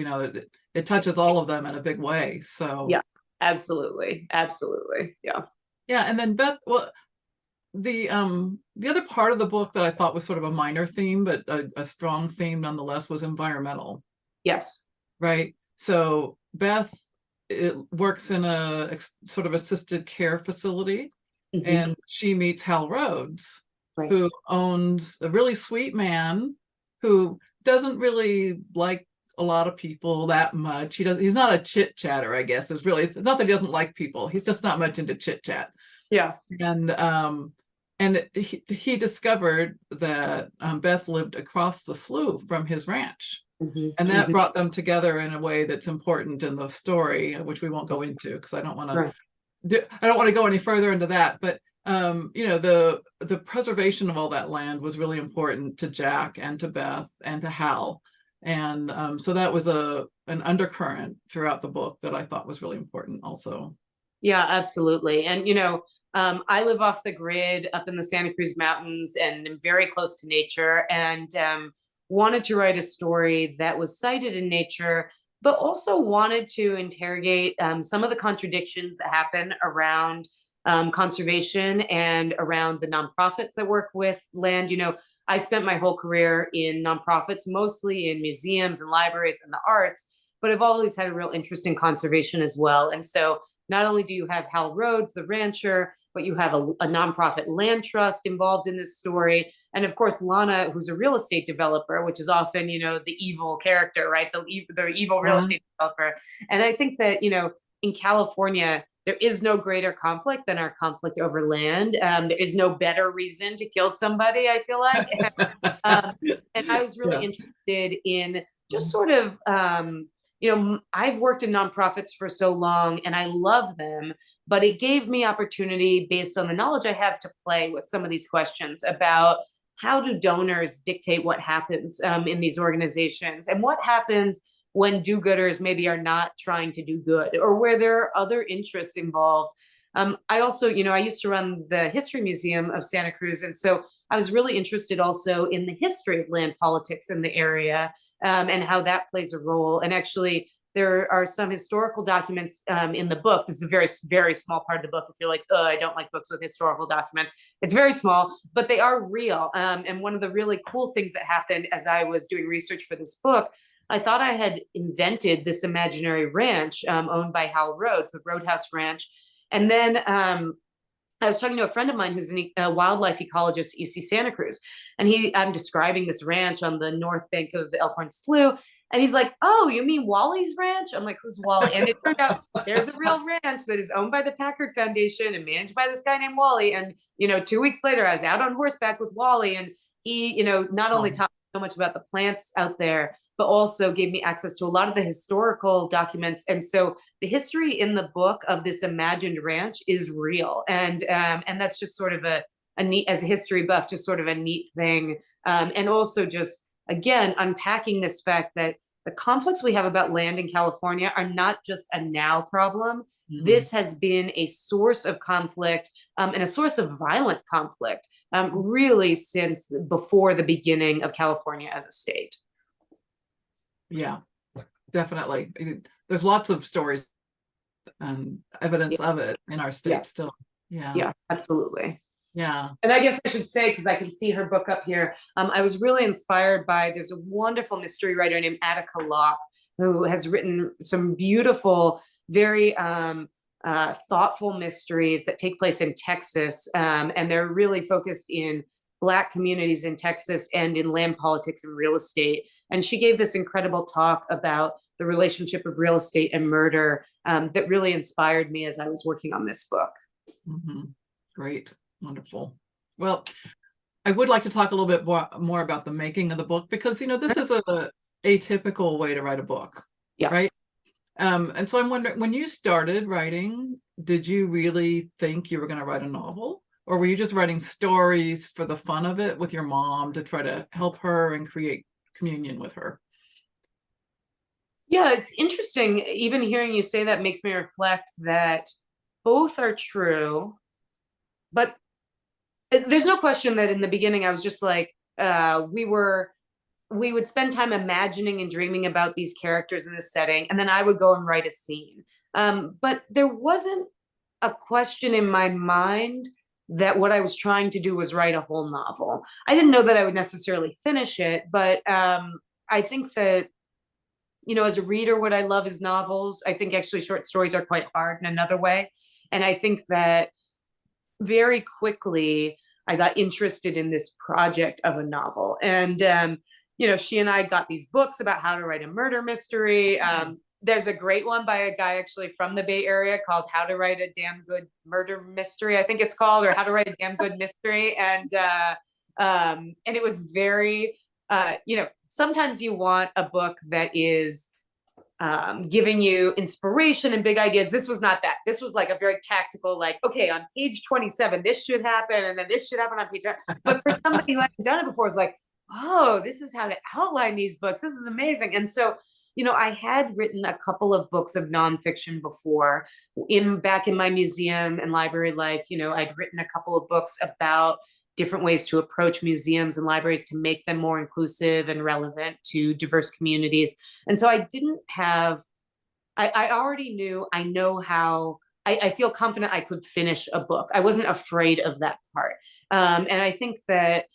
It touches all of them in a big way. So yeah, absolutely. Absolutely. Yeah. Yeah. And then Beth, well, the other part of the book that I thought was sort of a minor theme, but a strong theme nonetheless, was environmental. Yes. Right. So Beth works in a sort of assisted care facility, and she meets Hal Rhodes, who owns a really sweet man who doesn't really like a lot of people that much. He's not a chit chatter, I guess. It's not that he doesn't like people. He's just not much into chit chat. Yeah. And he discovered that Beth lived across the slough from his ranch. And that brought them together in a way that's important in the story, which we won't go into because I don't want to go any further into that. But the preservation of all that land was really important to Jack and to Beth and to Hal. And so that was an undercurrent throughout the book that I thought was really important also. Yeah, absolutely. And, I live off the grid up in the Santa Cruz Mountains and am very close to nature, and wanted to write a story that was cited in nature, but also wanted to interrogate some of the contradictions that happen around conservation and around the nonprofits that work with land. I spent my whole career in nonprofits, mostly in museums and libraries and the arts, but I've always had a real interest in conservation as well. And so not only do you have Hal Rhodes, the rancher, but you have a nonprofit land trust involved in this story. And of course, Lana, who's a real estate developer, which is often, the evil character, right? The evil real estate developer. And I think that, in California, there is no greater conflict than our conflict over land. There is no better reason to kill somebody, I feel like. And I was really interested in just sort of, I've worked in nonprofits for so long and I love them, but it gave me opportunity based on the knowledge I have to play with some of these questions about how do donors dictate what happens in these organizations, and what happens when do-gooders maybe are not trying to do good, or where there are other interests involved. I also, I used to run the History Museum of Santa Cruz. And so I was really interested also in the history of land politics in the area, and how that plays a role. And actually, there are some historical documents in the book. This is a very, very small part of the book. If you're like, oh, I don't like books with historical documents, it's very small, but they are real. And one of the really cool things that happened as I was doing research for this book, I thought I had invented this imaginary ranch owned by Hal Rhodes, the Roadhouse Ranch. And then I was talking to a friend of mine who's a wildlife ecologist at UC Santa Cruz, and I'm describing this ranch on the north bank of the Elkhorn Slough, and he's like, "Oh, you mean Wally's ranch?" I'm like, "Who's Wally?" And it turned out there's a real ranch that is owned by the Packard Foundation and managed by this guy named Wally. And 2 weeks later, I was out on horseback with Wally, and he, not only taught me so much about the plants out there, but also gave me access to a lot of the historical documents. And so the history in the book of this imagined ranch is real. And that's just sort of a neat, as a history buff, just sort of a neat thing. And also just, again, unpacking this fact that the conflicts we have about land in California are not just a now problem. Mm-hmm. This has been a source of conflict and a source of violent conflict, really since before the beginning of California as a state. Yeah, definitely. There's lots of stories and evidence of it in our state still. Yeah, absolutely. Yeah. And I guess I should say, because I can see her book up here, I was really inspired by, there's a wonderful mystery writer named Attica Locke, who has written some beautiful, very thoughtful mysteries that take place in Texas. And they're really focused in Black communities in Texas and in land politics and real estate. And she gave this incredible talk about the relationship of real estate and murder that really inspired me as I was working on this book. Mm-hmm. Great. Wonderful. Well, I would like to talk a little bit more about the making of the book, because, this is a atypical way to write a book, right? And so I'm wondering, when you started writing, did you really think you were going to write a novel? Or were you just writing stories for the fun of it with your mom to try to help her and create communion with her? Yeah, it's interesting. Even hearing you say that makes me reflect that both are true. But there's no question that in the beginning, I was just like, we would spend time imagining and dreaming about these characters in this setting, and then I would go and write a scene. But there wasn't a question in my mind that what I was trying to do was write a whole novel. I didn't know that I would necessarily finish it, but I think that, as a reader, what I love is novels. I think actually short stories are quite hard in another way. And I think that very quickly I got interested in this project of a novel. And, she and I got these books about how to write a murder mystery. There's a great one by a guy actually from the Bay Area called How to Write a Damn Good Murder Mystery, I think it's called, or How to Write a Damn Good Mystery. And it was very, sometimes you want a book that is giving you inspiration and big ideas. This was not that. This was like a very tactical, like, okay, on page 27, this should happen, and then this should happen on page 10. But for somebody who hadn't done it before, it's like, oh, this is how to outline these books. This is amazing. And so, I had written a couple of books of nonfiction before. Back in my museum and library life, I'd written a couple of books about different ways to approach museums and libraries to make them more inclusive and relevant to diverse communities. And so I already knew, I feel confident I could finish a book. I wasn't afraid of that part. And I think that,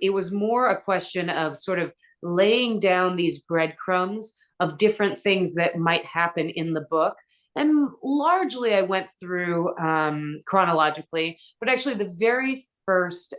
it was more a question of sort of laying down these breadcrumbs of different things that might happen in the book, And largely I went through chronologically, but actually the very first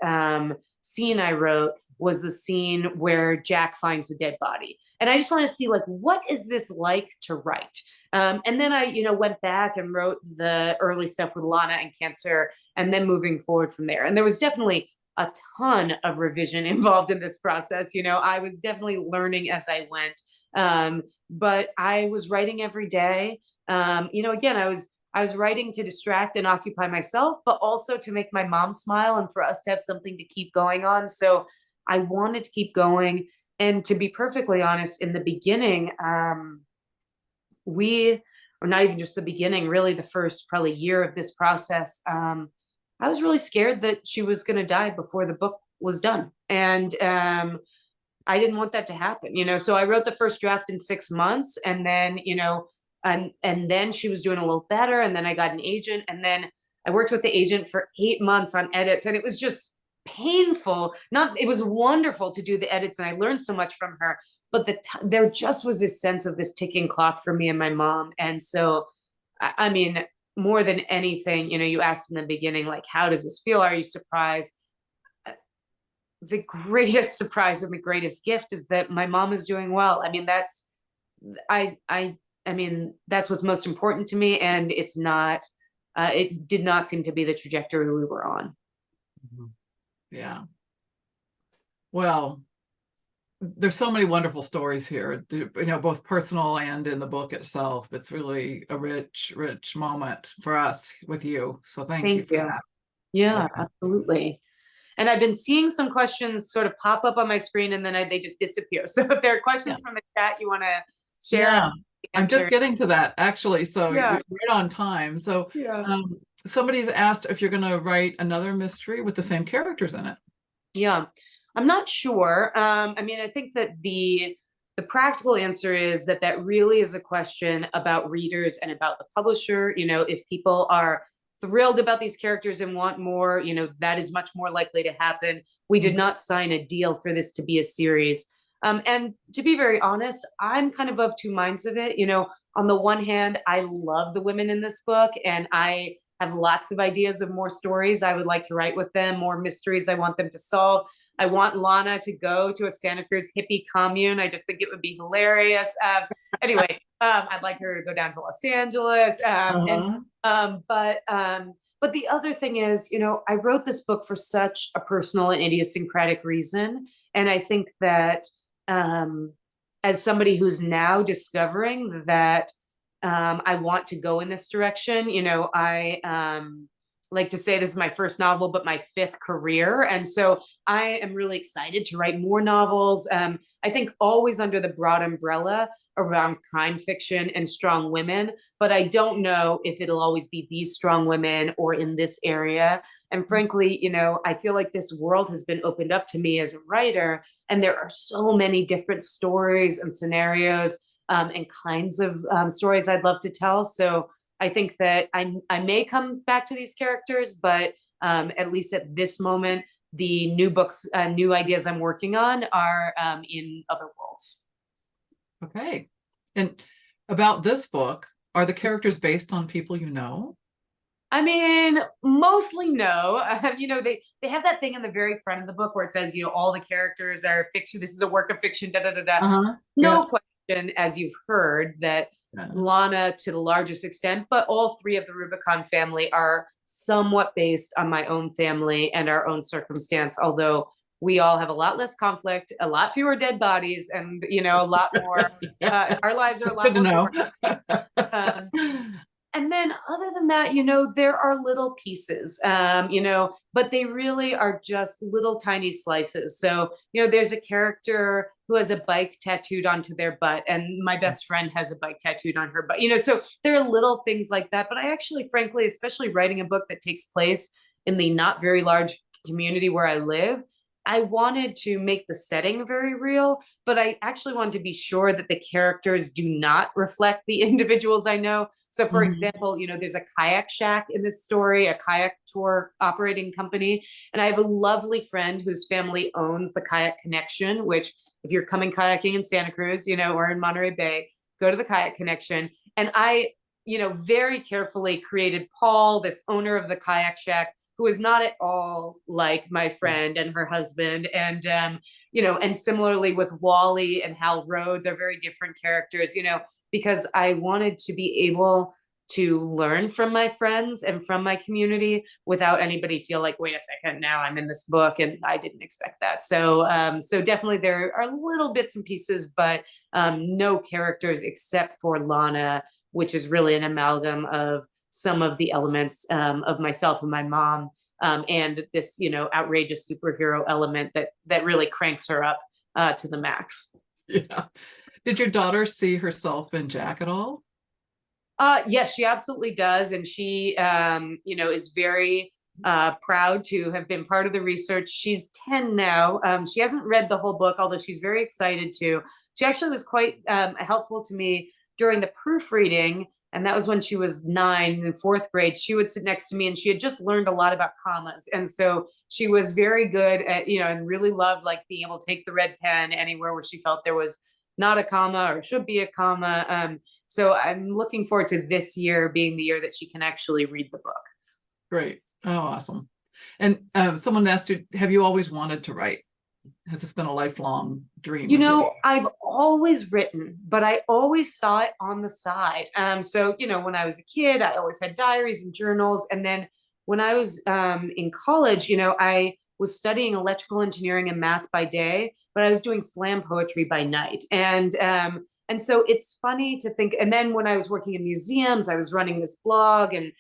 scene I wrote was the scene where Jack finds a dead body. And I just want to see, like, what is this like to write? And then I, went back and wrote the early stuff with Lana and Cancer, and then moving forward from there. And there was definitely a ton of revision involved in this process. I was definitely learning as I went. But I was writing every day. Again, I was writing to distract and occupy myself, but also to make my mom smile and for us to have something to keep going on. So I wanted to keep going. And to be perfectly honest, in the beginning, or not even just the beginning, really the first probably year of this process, I was really scared that she was going to die before the book was done. And I didn't want that to happen, so I wrote the first draft in 6 months, and then, and then she was doing a little better. And then I got an agent, and then I worked with the agent for 8 months on edits, and it was just painful. It was wonderful to do the edits, and I learned so much from her, but there just was this sense of this ticking clock for me and my mom. And so, I mean, more than anything, you asked in the beginning, like, how does this feel? Are you surprised? The greatest surprise and the greatest gift is that my mom is doing well. I mean, I mean, that's what's most important to me. And it did not seem to be the trajectory we were on. Yeah. Well, there's so many wonderful stories here, both personal and in the book itself. It's really a rich, rich moment for us with you. So thank you for that. Yeah, absolutely. And I've been seeing some questions sort of pop up on my screen, and then they just disappear. So if there are questions from the chat you want to share, I'm just getting to that, actually. So you're right on time. So somebody's asked if you're going to write another mystery with the same characters in it. Yeah, I'm not sure. I mean, I think that the practical answer is that really is a question about readers and about the publisher. If people are thrilled about these characters and want more, that is much more likely to happen. We did not sign a deal for this to be a series. And to be very honest, I'm kind of two minds of it. On the one hand, I love the women in this book, and I have lots of ideas of more stories I would like to write with them, more mysteries I want them to solve. I want Lana to go to a Santa Cruz hippie commune. I just think it would be hilarious. Anyway, I'd like her to go down to Los Angeles. But the other thing is, I wrote this book for such a personal and idiosyncratic reason. And I think that as somebody who's now discovering that I want to go in this direction, I like to say this is my first novel, but my 5th career. And so I am really excited to write more novels. I think always under the broad umbrella around crime fiction and strong women, but I don't know if it'll always be these strong women or in this area. And frankly, I feel like this world has been opened up to me as a writer, and there are so many different stories and scenarios and kinds of stories I'd love to tell. So I think that I may come back to these characters, but at least at this moment, the new books, new ideas I'm working on are in other worlds. Okay. And about this book, are the characters based on people you know? I mean, mostly no. They have that thing in the very front of the book where it says, all the characters are fiction. This is a work of fiction. Da da da da. No question, as you've heard, that Lana to the largest extent, but all 3 of the Rubicon family are somewhat based on my own family and our own circumstance, although we all have a lot less conflict, a lot fewer dead bodies, and a lot more our lives are a lot more and then other than that, there are little pieces, but they really are just little tiny slices. So, there's a character who has a bike tattooed onto their butt, and my best friend has a bike tattooed on her butt, so there are little things like that. But I actually, frankly, especially writing a book that takes place in the not very large community where I live, I wanted to make the setting very real, but I actually wanted to be sure that the characters do not reflect the individuals I know. So for example, there's a kayak shack in this story, a kayak tour operating company. And I have a lovely friend whose family owns the Kayak Connection, which if you're coming kayaking in Santa Cruz, or in Monterey Bay, go to the Kayak Connection. And I very carefully created Paul, this owner of the kayak shack, who is not at all like my friend and her husband. And, and similarly with Wally and Hal Rhodes are very different characters, because I wanted to be able to learn from my friends and from my community without anybody feel like, wait a second, now I'm in this book and I didn't expect that. So definitely there are little bits and pieces, but no characters except for Lana, which is really an amalgam of some of the elements of myself and my mom, and this, outrageous superhero element that really cranks her up to the max. Yeah. Did your daughter see herself in Jack at all? Yes, she absolutely does. And she, is very proud to have been part of the research. She's 10 now. She hasn't read the whole book, although she's very excited to. She actually was quite helpful to me during the proofreading. And that was when she was 9 in 4th grade. She would sit next to me and she had just learned a lot about commas. And so she was very good at, and really loved like being able to take the red pen anywhere where she felt there was not a comma or should be a comma. So I'm looking forward to this year being the year that she can actually read the book. Great. Oh, awesome. And someone asked you, have you always wanted to write? Has this been a lifelong dream? I've always written, but I always saw it on the side. So, when I was a kid, I always had diaries and journals. And then when I was in college, I was studying electrical engineering and math by day, but I was doing slam poetry by night. And so it's funny to think. And then when I was working in museums, I was running this blog and,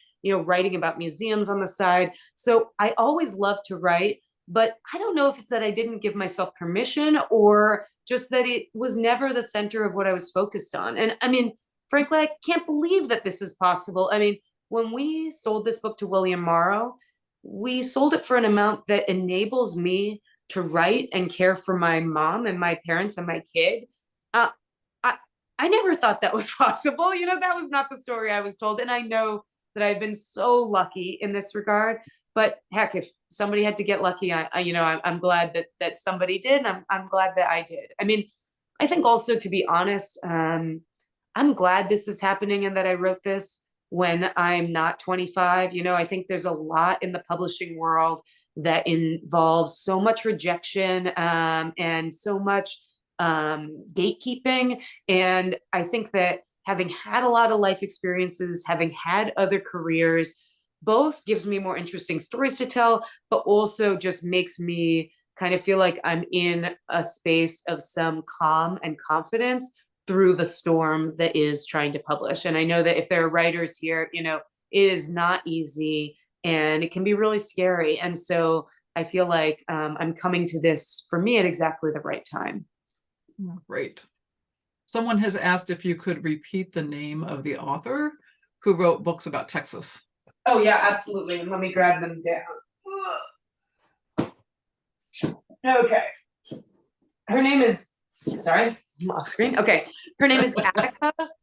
writing about museums on the side. So I always loved to write. But I don't know if it's that I didn't give myself permission or just that it was never the center of what I was focused on. And I mean, frankly, I can't believe that this is possible. I mean, when we sold this book to William Morrow, we sold it for an amount that enables me to write and care for my mom and my parents and my kid. I never thought that was possible. That was not the story I was told. And I know that I've been so lucky in this regard. But heck, if somebody had to get lucky, I'm glad that somebody did. And I'm glad that I did. I mean, I think also, to be honest, I'm glad this is happening and that I wrote this when I'm not 25. I think there's a lot in the publishing world that involves so much rejection and so much gatekeeping. And I think that having had a lot of life experiences, having had other careers, both gives me more interesting stories to tell, but also just makes me kind of feel like I'm in a space of some calm and confidence through the storm that is trying to publish. And I know that if there are writers here, it is not easy and it can be really scary. And so I feel like I'm coming to this for me at exactly the right time. Great. Someone has asked if you could repeat the name of the author who wrote books about Texas. Oh, yeah, absolutely. Let me grab them down. Okay. Her name is, sorry, I'm off screen. Okay. Her name is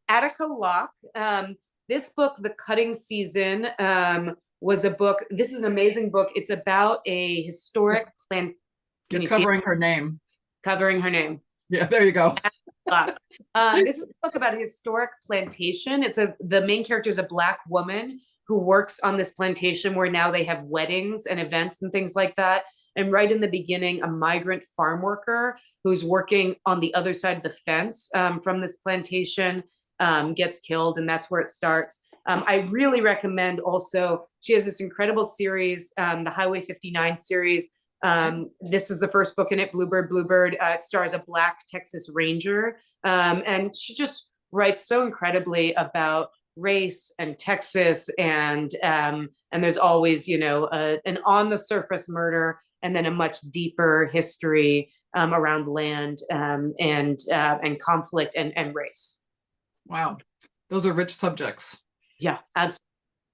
Attica Locke. This book, The Cutting Season, was a book. This is an amazing book. It's about a historic plant. You're covering her name. Covering her name. Yeah, there you go. This is a book about a historic plantation. The main character is a Black woman who works on this plantation where now they have weddings and events and things like that. And right in the beginning, a migrant farm worker who's working on the other side of the fence from this plantation gets killed, and that's where it starts. I really recommend also, she has this incredible series, the Highway 59 series. This is the first book in it, Bluebird. It stars a Black Texas Ranger. And she just writes so incredibly about race and Texas. And there's always, an on the surface murder and then a much deeper history around land and conflict and race. Wow. Those are rich subjects. Yeah,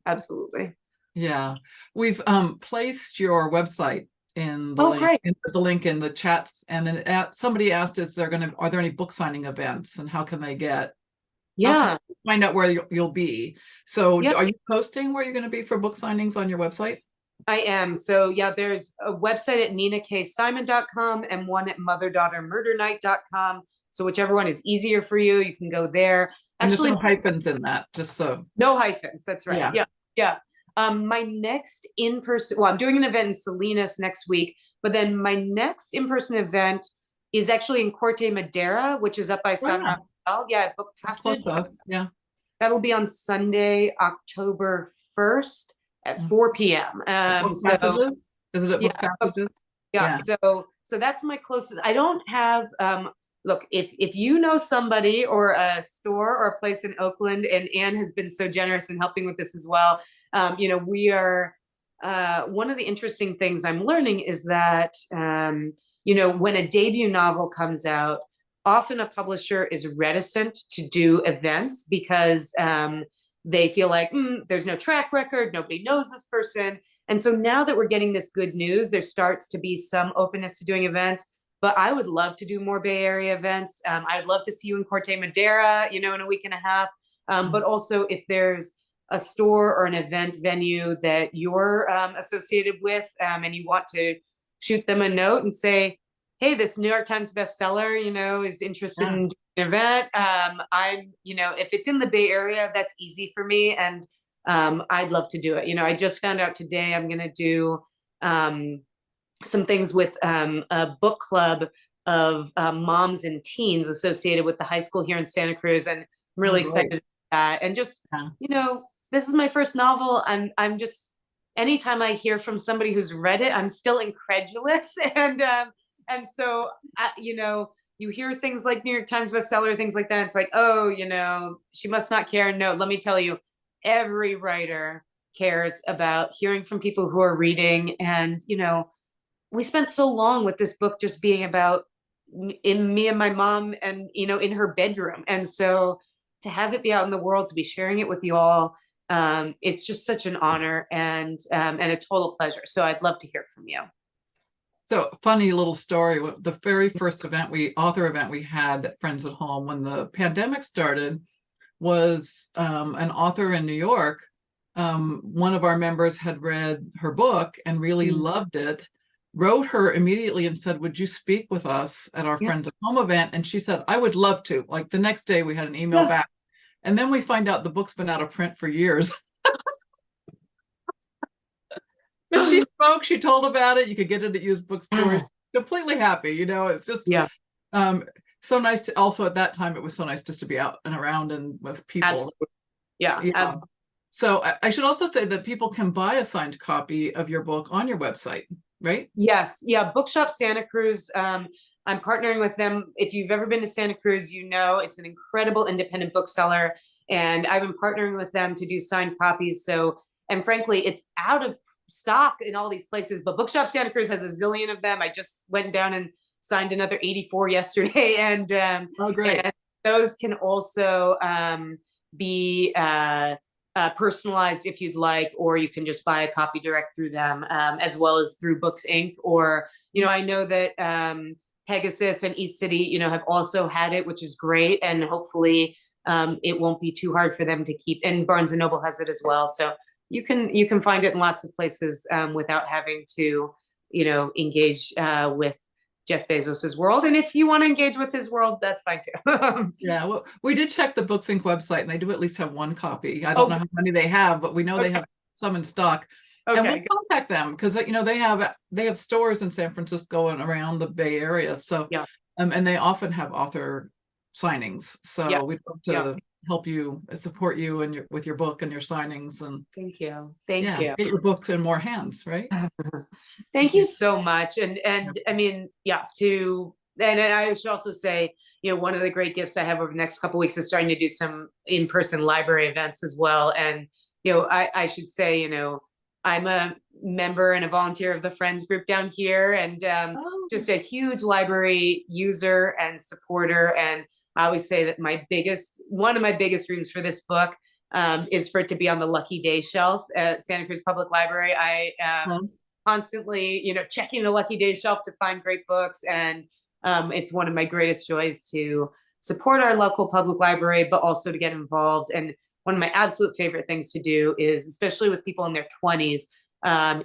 absolutely. Yeah. We've placed your website in the link in the chats, and then somebody asked, are there any book signing events, and how can they find out where you'll be? So Are you posting where you're going to be for book signings on your website? I am. So yeah, there's a website at ninaksimon.com and one at motherdaughtermurdernight.com. So whichever one is easier for you, you can go there. And there's Actually, no hyphens in that, just so. no hyphens. That's right. Yeah. Yeah. Yeah. My next in-person, well, I'm doing an event in Salinas next week, but then my next in-person event is actually in Corte Madera, which is up by Oh, San yeah. Rafael. Yeah, at Book That's close Passage. to us. Yeah. That'll be on Sunday, October 1st at 4 p.m. Book So passages? Is it at book yeah, passages? yeah. Yeah. So that's my closest. I don't have look, if you know somebody or a store or a place in Oakland, and Anne has been so generous in helping with this as well. We are one of the interesting things I'm learning is that when a debut novel comes out, often a publisher is reticent to do events because they feel like there's no track record, nobody knows this person. And so now that we're getting this good news, there starts to be some openness to doing events. But I would love to do more Bay Area events. I'd love to see you in Corte Madera, in a week and a half. But also if there's a store or an event venue that you're associated with and you want to shoot them a note and say, hey, this New York Times bestseller, is interested in doing an event. If it's in the Bay Area, that's easy for me. And I'd love to do it. I just found out today I'm going to do some things with a book club of moms and teens associated with the high school here in Santa Cruz. And I'm really excited about that. And just, this is my first novel. I'm just, anytime I hear from somebody who's read it, I'm still incredulous. And so, you hear things like New York Times bestseller, things like that. It's like, oh, she must not care. No, let me tell you, every writer cares about hearing from people who are reading. And, we spent so long with this book just being about in me and my mom and, in her bedroom. And so to have it be out in the world, to be sharing it with you all, it's just such an honor and a total pleasure. So I'd love to hear from you. So funny little story. The very first author event we had at Friends at Home when the pandemic started was an author in New York. One of our members had read her book and really loved it, wrote her immediately and said, would you speak with us at our Friends at Home event? And she said, I would love to. Like the next day we had an email back. And then we find out the book's been out of print for years. But she spoke, she told about it. You could get it at used bookstores. Completely happy, it's just so nice to also at that time, it was so nice just to be out and around and with people. Absolutely. Yeah. So I should also say that people can buy a signed copy of your book on your website, right? Yes. Yeah. Bookshop Santa Cruz. I'm partnering with them. If you've ever been to Santa Cruz, it's an incredible independent bookseller. And I've been partnering with them to do signed copies. And frankly, it's out of stock in all these places, but Bookshop Santa Cruz has a zillion of them. I just went down and signed another 84 yesterday. And great. And those can also be personalized if you'd like, or you can just buy a copy direct through them, as well as through Books Inc. Or, I know that Pegasus and East City, have also had it, which is great. And hopefully it won't be too hard for them to keep. And Barnes and Noble has it as well. So you can find it in lots of places without having to, engage with Jeff Bezos's world. And if you want to engage with his world, that's fine too. Yeah, well, we did check the Books Inc. website, and they do at least have one copy. I don't know how many they have, but we know they have some in stock. And we'll contact them because they have stores in San Francisco and around the Bay Area. So and they often have author signings. So we'd love to help you, support you and with your book and your signings. And thank you. Get your books in more hands, right? Thank you so much. And I mean, and I should also say, one of the great gifts I have over the next couple of weeks is starting to do some in-person library events as well. And, I should say, I'm a member and a volunteer of the Friends group down here, and just a huge library user and supporter. And I always say that one of my biggest dreams for this book is for it to be on the Lucky Day shelf at Santa Cruz Public Library. I am constantly, checking the Lucky Day shelf to find great books. And it's one of my greatest joys to support our local public library, but also to get involved. And one of my absolute favorite things to do is, especially with people in their 20s,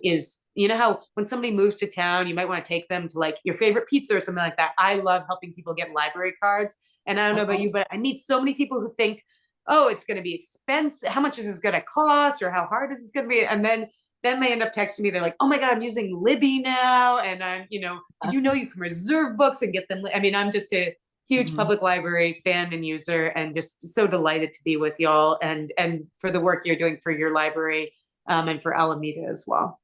is, you know how when somebody moves to town, you might want to take them to like your favorite pizza or something like that. I love helping people get library cards. And I don't know about you, but I meet so many people who think, oh, it's going to be expensive. How much is this going to cost? Or how hard is this going to be? And then they end up texting me. They're like, oh my God, I'm using Libby now. And I'm, did you know you can reserve books and get them? I mean, I'm just a huge public library fan and user, and just so delighted to be with y'all and for the work you're doing for your library, and for Alameda as well.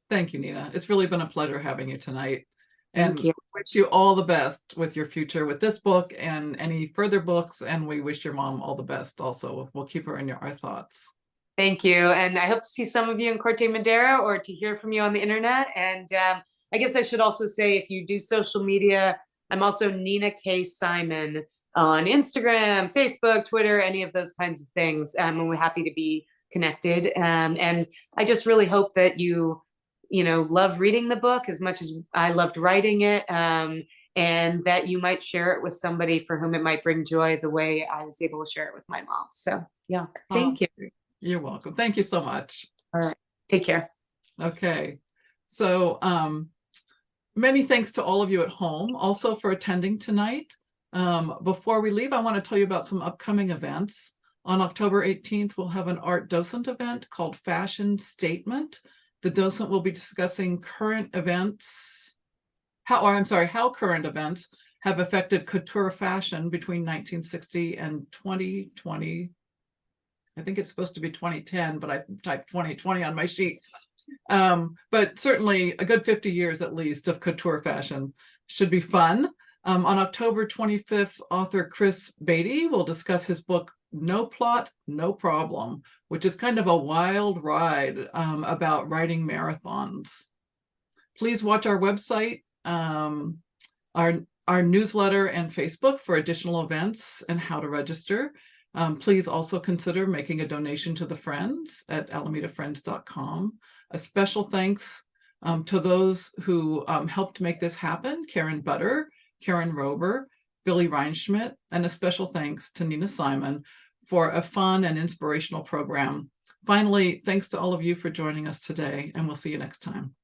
Thank you, Nina. It's really been a pleasure having you tonight. Thank you. Wish you all the best with your future with this book and any further books. And we wish your mom all the best also. We'll keep her in our thoughts. Thank you. And I hope to see some of you in Corte Madera or to hear from you on the internet. And I guess I should also say, if you do social media, I'm also Nina K. Simon on Instagram, Facebook, Twitter, any of those kinds of things. And we're happy to be connected. And I just really hope that you love reading the book as much as I loved writing it. And that you might share it with somebody for whom it might bring joy the way I was able to share it with my mom. So yeah, thank you. You're welcome. Thank you so much. All right. Take care. Okay. So many thanks to all of you at home also for attending tonight. Before we leave, I want to tell you about some upcoming events. On October 18th, we'll have an art docent event called Fashion Statement. The docent will be discussing current events, how current events have affected couture fashion between 1960 and 2020. I think it's supposed to be 2010, but I typed 2020 on my sheet. But certainly a good 50 years at least of couture fashion. Should be fun. On October 25th, author Chris Beatty will discuss his book, No Plot, No Problem, which is kind of a wild ride about writing marathons. Please watch our website, our newsletter and Facebook for additional events and how to register. Please also consider making a donation to the Friends at alamedafriends.com. A special thanks to those who helped make this happen: Karen Butter, Karen Rober, Billy Reinschmidt, and a special thanks to Nina Simon for a fun and inspirational program. Finally, thanks to all of you for joining us today, and we'll see you next time.